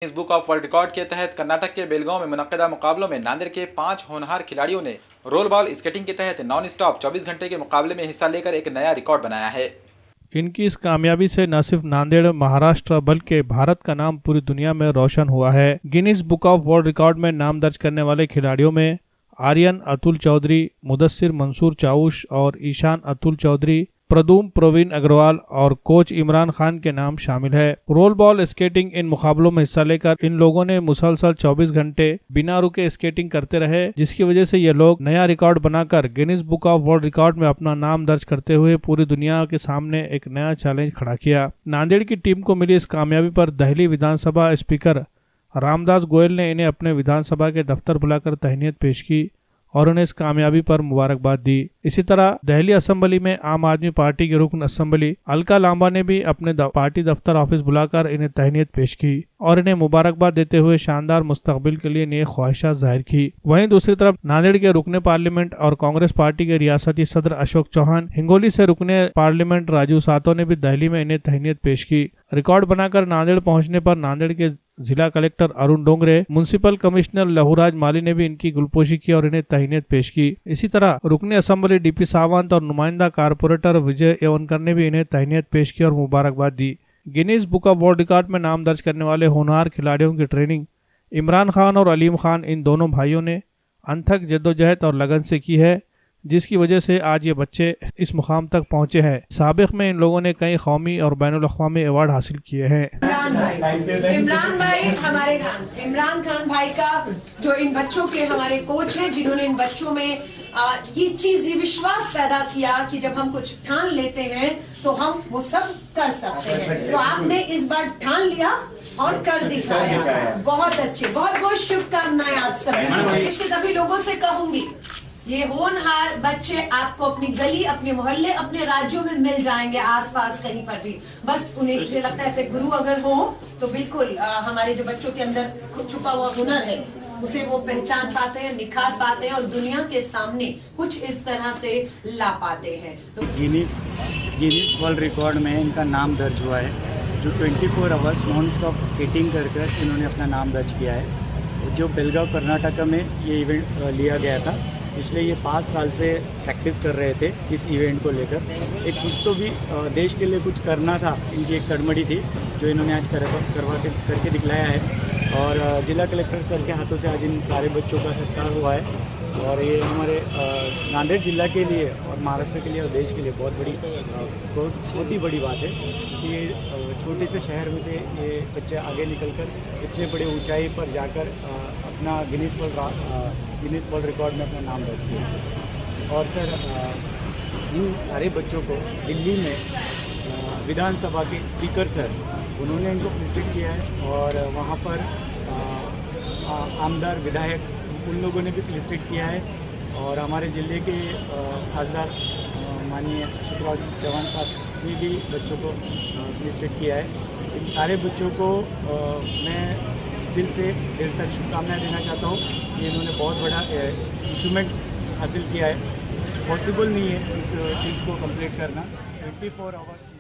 इस book of world record के तहत कर्नाटक के बेलगांव में मुनक्किदा मुकाबलों में नांदेड़ के 5 होनहार खिलाड़ियों ने रोल बॉल स्केटिंग के तहत नॉन स्टॉप 24 घंटे के मुकाबले में हिस्सा लेकर एक नया रिकॉर्ड बनाया है। इनकी इस कामयाबी से न सिर्फ नांदेड़ महाराष्ट्र बल्कि भारत का नाम पूरी दुनिया में रोशन हुआ है। Guinness book of world record में नाम दर्ज करने वाले खिलाड़ियों में आर्यन अतुल चौधरी, मुदस्सिर मंसूर चाउश और ईशान अतुल चौधरी, प्रदूम प्रवीण अग्रवाल और कोच इमरान खान के नाम शामिल है। रोल बॉल स्केटिंग इन मुकाबलों में हिस्सा लेकर इन लोगों ने मुसलसल 24 घंटे बिना रुके स्केटिंग करते रहे, जिसकी वजह से ये लोग नया रिकॉर्ड बनाकर Guinness book of world record में अपना नाम दर्ज करते हुए पूरी दुनिया के सामने एक नया चैलेंज खड़ा किया। नांदेड़ की टीम को मिली इस कामयाबी पर दहली विधानसभा स्पीकर रामदास गोयल ने इन्हें अपने विधानसभा के दफ्तर बुलाकर तहनीत पेश की और उन्हें इस कामयाबी पर मुबारकबाद दी। इसी तरह दिल्ली असेंबली में आम आदमी पार्टी के रुकन असेंबली अलका लांबा ने भी अपने पार्टी दफ्तर ऑफिस बुलाकर इन्हें तहनीत पेश की और इन्हें मुबारकबाद देते हुए शानदार मुस्तकबिल के लिए नेक ख्वाहिशात जाहिर की। वहीं दूसरी तरफ नांदेड़ के रुकने पार्लियामेंट और कांग्रेस पार्टी के रियासती सदर अशोक चौहान, हिंगोली से रुकने पार्लियामेंट राजू सातो ने भी दिल्ली में इन्हें तहनीत पेश की। रिकॉर्ड बनाकर नांदेड़ पहुंचने पर नांदेड़ के जिला collector Arun Dongre, municipal commissioner Lahuraj Mali ने भी इनकी गुलपोशी की और इन्हें तहनीत पेश की। इसी तरह रुकने असेंबली डीपी सावंत और नुमाइंदा कारपोरेटर विजय एवनकर ने भी इन्हें तहनीत पेश की और मुबारकबाद दी। Guinness book of world record में नाम दर्ज करने वाले होनहार खिलाड़ियों की ट्रेनिंग इमरान खान और अलीम खान इन दोनों भाइयों ने अनथक जद्दोजहद और लगन से की है, जिसकी वजह से आज ये बच्चे इस मुकाम तक पहुंचे हैं। साबिक में इन लोगों ने कई कौमी और बैनुल अक़वामी अवार्ड हासिल किए हैं। इमरान भाई हमारे इमरान खान भाई का जो इन बच्चों के हमारे कोच हैं, जिन्होंने इन बच्चों में ये विश्वास पैदा किया कि जब हम कुछ ठान लेते हैं तो हम वो सब कर सकते हैं। तो आपने इस बार ठान लिया और कर दिखाया। बहुत अच्छे, बहुत बहुत शुभकामनाएं आप सभी। इसके सभी लोगों से कहूंगी, ये होनहार बच्चे आपको अपनी गली, अपने मोहल्ले, अपने राज्यों में मिल जाएंगे, आसपास कहीं पर भी। बस उन्हें मुझे लगता है ऐसे गुरु अगर हो तो बिल्कुल हमारे जो बच्चों के अंदर छुपा हुआ हुनर है उसे वो पहचान पाते हैं, निखार पाते हैं और दुनिया के सामने कुछ इस तरह से ला पाते हैं। तो गिनीज वर्ल्ड रिकॉर्ड में इनका नाम दर्ज हुआ है, जो 24 आवर्स नॉन स्टॉप स्केटिंग कर इन्होंने अपना नाम दर्ज किया है। जो बेलगांव कर्नाटक में ये इवेंट लिया गया था, इसलिए ये 5 साल से प्रैक्टिस कर रहे थे इस इवेंट को लेकर। एक कुछ तो भी देश के लिए कुछ करना था, इनकी एक तड़मड़ी थी जो इन्होंने आज करके दिखलाया है। और जिला कलेक्टर सर के हाथों से आज इन सारे बच्चों का सत्कार हुआ है और ये हमारे नांदेड़ जिला के लिए और महाराष्ट्र के लिए और देश के लिए बहुत ही बड़ी बात है कि ये छोटे से शहर में से ये बच्चे आगे निकलकर इतने बड़े ऊंचाई पर जाकर अपना गिनीज वर्ल्ड रिकॉर्ड में अपना नाम दर्ज किया। और सर इन सारे बच्चों को दिल्ली में विधानसभा के स्पीकर सर, उन्होंने इनको फेलिसिटेट किया है और वहाँ पर आमदार विधायक उन लोगों ने भी फेलिसिटेट किया है और हमारे ज़िले के खासदार माननीय शिवराज चौहान साहब ने भी बच्चों को फेलिसिटेट किया है। इन सारे बच्चों को मैं दिल से ढेर सारी शुभकामनाएं देना चाहता हूँ कि इन्होंने बहुत बड़ा अचीवमेंट हासिल किया है। पॉसिबल नहीं है इस चीज़ को कंप्लीट करना 24 आवर्स।